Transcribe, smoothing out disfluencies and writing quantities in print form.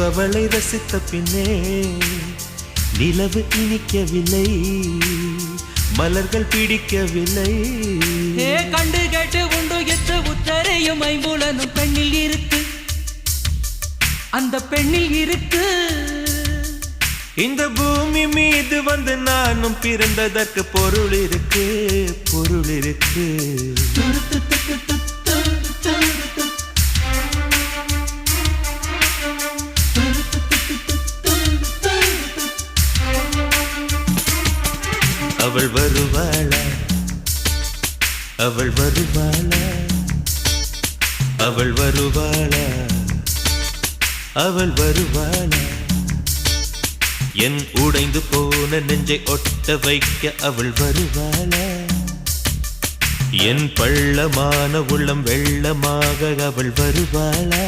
அவளை ரசித்த பின்னே நிலவு இனிக்கவில்லை, மலர்கள் பிடிக்கவில்லை. கண்டு கேட்டு உண்டு எட்டு உத்தரையும் ஐம்புலனும் பெண்ணில் இருக்கு, அந்த பெண்ணில் இருக்கு. இந்த பூமி மீது வந்து நானும் பிறந்ததற்கு பொருள் இருக்கு, பொருள் இருக்கு. அவள் வருவாளா, அவள் வருவாளா, அவள் வருவாளா, அவள் வருவாளா? என் உடைந்து போன நெஞ்சை ஒட்ட வைக்க அவள் வருவாளா? என் பள்ளமான உள்ளம் வெள்ளமாக அவள் வருவாளா?